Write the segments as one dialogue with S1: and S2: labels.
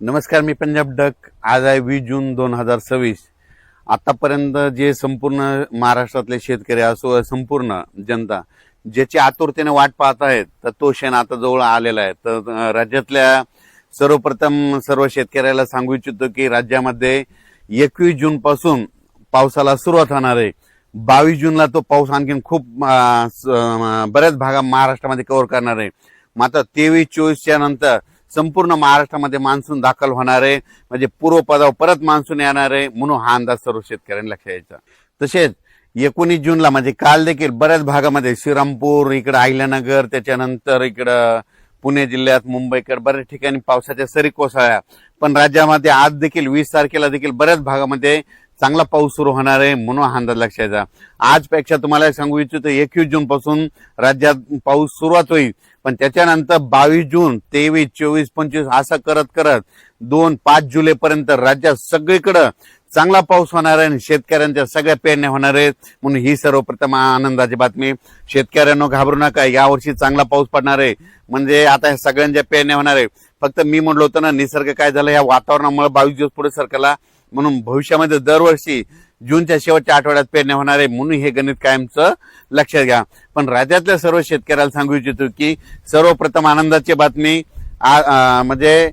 S1: नमस्कार, मी पंजाब डक. आज आहे 20 जून 2026. आतापर्यंत जे संपूर्ण महाराष्ट्रातले शेतकरी असो, संपूर्ण जनता ज्याची आतुरतेने वाट पाहत आहेत, तर तो क्षण आता जवळ आलेला आहे. तर राज्यातल्या सर्वप्रथम सर्व शेतकऱ्याला सांगू इच्छितो की राज्यामध्ये 21 जून पासून पावसाला सुरुवात होणार आहे. 22 जूनला तो पाऊस आणखीन खूप बऱ्याच भागा महाराष्ट्रामध्ये कव्हर करणार आहे. मात्र 23-24च्या नंतर संपूर्ण महाराष्ट्रामध्ये मान्सून दाखल होणार आहे. म्हणजे पूर्वपदावर परत मान्सून येणार आहे, म्हणून हा अंदाज सर्व शेतकऱ्यांना लक्षात यायचा. तसेच 19 जूनला म्हणजे काल देखील बऱ्याच भागामध्ये श्रीरामपूर, इकडे अहिल्यानगर, त्याच्यानंतर इकडं पुणे जिल्ह्यात, मुंबईकडे बऱ्याच ठिकाणी पावसाच्या सरी कोसळल्या. पण राज्यामध्ये आज देखील 20 तारखेला देखील बऱ्याच भागामध्ये चांगला पाऊस सुरू होणार आहे, म्हणून हा अंदाज लक्षात यायचा. आजपेक्षा तुम्हाला सांगू इच्छितो 21 जून पासून राज्यात पाऊस सुरुवात होईल. पण त्याच्यानंतर 22 जून, 23, 24, 25 असं करत करत 2-5 जुलैपर्यंत राज्यात सगळीकडे चांगला पाऊस होणार आहे आणि शेतकऱ्यांच्या सगळ्या पेरण्या होणार आहेत. म्हणून ही सर्वप्रथम आनंदाची बातमी. शेतकऱ्यांनो, घाबरू नका, यावर्षी चांगला पाऊस पडणार आहे. म्हणजे आता ह्या सगळ्यांच्या पेरण्या होणार आहे. फक्त मी म्हणलो होतो ना, निसर्ग काय झालं, या वातावरणामुळे 22 दिवस पुढे सरकला. म्हणून भविष्यामध्ये दरवर्षी जूनच्या शेवटच्या आठवड्यात पेरण्या होणार आहे, म्हणून हे गणित कायमचं लक्षात घ्या. पण राज्यातल्या सर्व शेतकऱ्याला सांगू इच्छितो की सर्वप्रथम आनंदाची बातमी, म्हणजे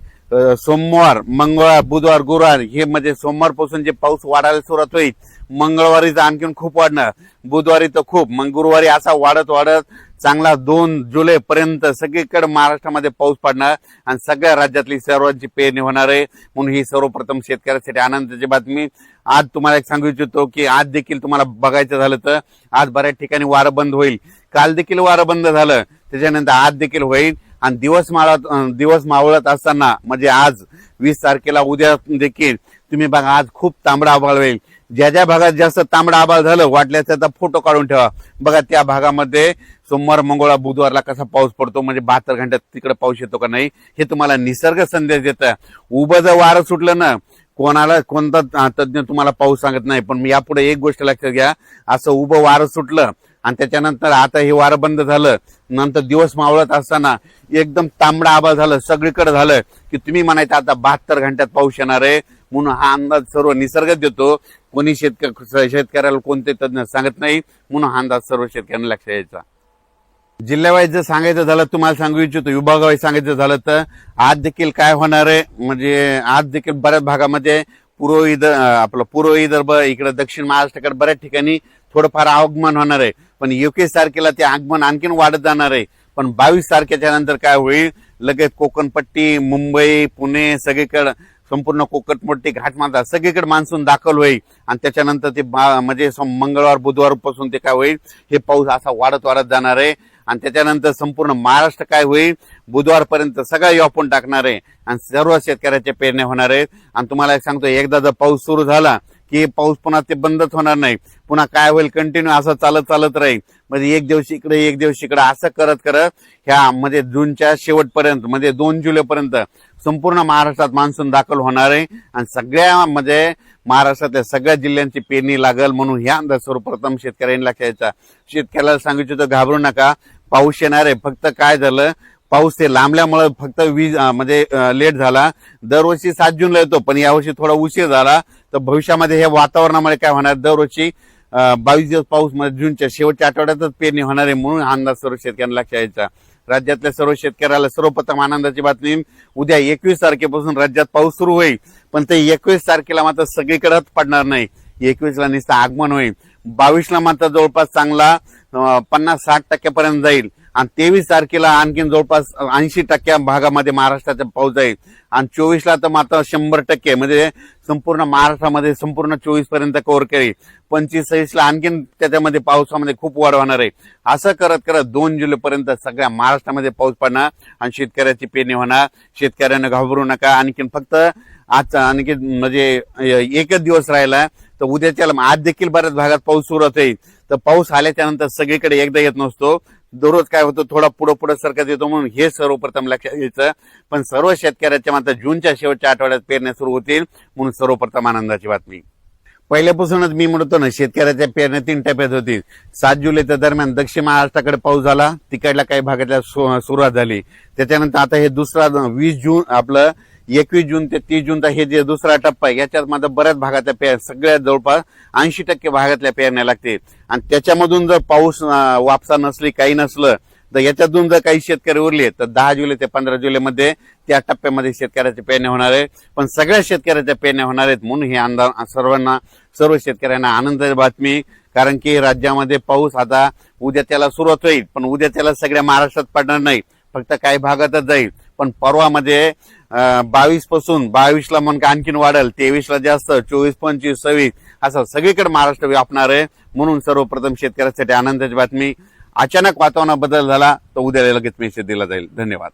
S1: सोमवार, मंगळवार, बुधवार, गुरुवार हे म्हणजे सोमवारपासून जे पाऊस वाढायला सुरुवात होईल. मंगळवारी तर आणखीन खूप वाढणार, बुधवारी तर खूप, मग गुरुवारी असा वाढत वाढत चांगला 2 जुलै पर्यंत सगळीकडे महाराष्ट्रामध्ये पाऊस पडणार आणि सगळ्या राज्यातली सर्वांची पेरणी होणार आहे. म्हणून ही सर्वप्रथम शेतकऱ्यांसाठी आनंदाची बातमी. आज तुम्हाला एक सांगू इच्छितो की आज देखील तुम्हाला बघायचं झालं तर आज बऱ्याच ठिकाणी वारं बंद होईल. काल देखील वारं बंद झालं, त्याच्यानंतर आज देखील होईल. आणि दिवस मावळत असताना म्हणजे आज 20 तारखेला उद्या देखील तुम्ही बघा, आज खूप तांबडा आभाळ होईल. ज्या ज्या भागात जास्त तांबडा आभाळ झालं, वाटल्यास त्याचा फोटो काढून ठेवा. बघा त्या भागामध्ये सोमवार, मंगळवार, बुधवारला कसा पाऊस पडतो, म्हणजे 72 घंट्यात तिकडे पाऊस येतो का नाही, हे तुम्हाला निसर्ग संदेश देतं. उभं जर वारं सुटलं ना, कोणता तज्ञ तुम्हाला पाऊस सांगत नाही. पण यापुढे एक गोष्ट लक्षात घ्या, असं उभं वारं सुटलं आणि त्याच्यानंतर आता हे वारं बंद झालं, नंतर दिवस मावळत असताना एकदम तांबडा आभाळ झालं, सगळीकडे झालं की तुम्ही म्हणायचं आता 72 घंट्यात पाऊस येणार आहे. म्हणून हा अंदाज सर्व निसर्गच देतो. कोणी शेतकऱ्याला कोणते तज्ञ सांगत नाही. म्हणून हा अंदाज सर्व शेतकऱ्यांना लक्षात यायचा. जिल्ह्यावाईज जर सांगायचं झालं, तुम्हाला सांगू इच्छितो, विभागावाईज सांगायचं झालं तर आज देखील काय होणार आहे, म्हणजे आज देखील बऱ्याच भागामध्ये पूर्व विदर्भ, इकडे दक्षिण महाराष्ट्राकडे बऱ्याच ठिकाणी थोडंफार आगमन होणार आहे. पण 21 तारखेला ते आगमन आणखीन वाढत जाणार आहे. पण 22 तारखेच्या नंतर काय होईल, लगेच कोकणपट्टी, मुंबई, पुणे, सगळीकडे संपूर्ण कोकणपट्टी, घाटमाथा सगळीकडे मान्सून दाखल होईल. आणि त्याच्यानंतर ते म्हणजे मंगळवार, बुधवार पासून ते काय होईल, हे पाऊस असा वाढत वाढत जाणार आहे. आणि त्याच्यानंतर संपूर्ण महाराष्ट्र काय होईल, बुधवारपर्यंत सगळा व्यापून टाकणार आहे आणि सर्व शेतकऱ्याच्या पेरण्या होणार आहेत. आणि तुम्हाला एक सांगतो, एकदा जर पाऊस सुरू झाला की पाऊस पुन्हा ते बंदच होणार नाही. पुन्हा काय होईल, कंटिन्यू असं चालत राहील. म्हणजे एक दिवस इकडे एक दिवस इकडे असं करत करत ह्या म्हणजे जूनच्या शेवटपर्यंत म्हणजे 2 जुलैपर्यंत संपूर्ण महाराष्ट्रात मान्सून दाखल होणार आहे आणि सगळ्या म्हणजे महाराष्ट्रातल्या सगळ्या जिल्ह्यांची पेरणी लागल. म्हणून ह्या अंदाज सर्वप्रथम शेतकऱ्यांनी लक्षात यायचा. शेतकऱ्याला सांगितलं तर घाबरू नका, पाऊस येणार आहे. फक्त काय झालं, पाऊस ते लांबल्यामुळे फक्त म्हणजे लेट झाला. दरवर्षी 7 जूनला येतो, पण यावर्षी थोडा उशीर झाला. तर भविष्यामध्ये हे वातावरणामुळे काय होणार, दरवर्षी 22 दिवस पाऊस म्हणजे जूनच्या शेवटच्या आठवड्यातच पेरणी होणार आहे. म्हणून हा अंदाज सर्व शेतकऱ्यांना लक्षात यायचा. राज्यातल्या सर्व शेतकऱ्याला सर्वप्रथम आनंदाची बातमी, उद्या 21 तारखेपासून राज्यात पाऊस सुरू होईल. पण ते 21 तारखेला मात्र सगळीकडेच पडणार नाही. 21ला नुसतं आगमन होईल. 22ला मात्र जवळपास चांगला 50-60% जाईल. आणि 23 तारखेला आणखीन जवळपास 80% भागामध्ये महाराष्ट्राचा पाऊस जाईल. आणि 24ला तर मात्र 100% म्हणजे संपूर्ण महाराष्ट्रामध्ये संपूर्ण 24 पर्यंत कव्हर करेल. 25-26ला आणखीन त्याच्यामध्ये पावसामध्ये खूप वाढ होणार आहे. असं करत करत 2 जुलैपर्यंत सगळ्या महाराष्ट्रामध्ये पाऊस पडणार आणि शेतकऱ्याची पेरणी होणार. शेतकऱ्यांना घाबरू नका. आणखीन फक्त आजचा आणखी म्हणजे एकच दिवस राहिला, तर उद्याच्याला आज देखील बऱ्याच भागात पाऊस सुरू होईल. तर पाऊस आल्याच्या नंतर सगळीकडे एकदा येत नसतो, दररोज काय होतं, थोडा पुढे सरकत येतो. म्हणून हे सर्वप्रथम लक्षात घ्यायचं. पण सर्व शेतकऱ्याच्या मात्र जूनच्या शेवटच्या आठवड्यात पेरण्या सुरू होतील. म्हणून सर्वप्रथम आनंदाची बातमी. पहिल्यापासूनच मी म्हणतो ना, शेतकऱ्याच्या पेरण्या 3 टप्प्यात होतील. 7 जुलैच्या दरम्यान दक्षिण महाराष्ट्राकडे पाऊस झाला, तिकडल्या काही भागातल्या सुरुवात झाली. त्याच्यानंतर आता हे दुसरा 20 जून आपलं 21 जून ते 30 जूनचा हे जे दुसरा टप्पा आहे याच्यात माझा बऱ्याच भागातल्या पेर सगळ्यात जवळपास 80% भागातल्या पेरण्या लागते आणि त्याच्यामधून जर पाऊस वापसा नसली काही नसलं तर याच्यातून जर काही शेतकरी उरले तर 10 जुलै ते 15 जुलैमध्ये त्या टप्प्यामध्ये शेतकऱ्याच्या पेरण्या होणार आहे. पण सगळ्या शेतकऱ्याच्या पेरण्या होणार आहेत म्हणून हे सर्व शेतकऱ्यांना आनंदाची बातमी. कारण की राज्यामध्ये पाऊस आता उद्या त्याला सुरुवात होईल, पण उद्या त्याला सगळ्या महाराष्ट्रात पडणार नाही, फक्त काही भागातच जाईल. पण परवामध्ये 22 पासून 22ला मग आणखीन वाढेल, 23ला जास्त, 24, 25, 26 असं सगळीकडे महाराष्ट्र व्यापणार आहे. म्हणून सर्वप्रथम शेतकऱ्यासाठी आनंदाची बातमी. अचानक वातावरणात बदल झाला तर उद्या लगेच मेसेज दिला जाईल. धन्यवाद.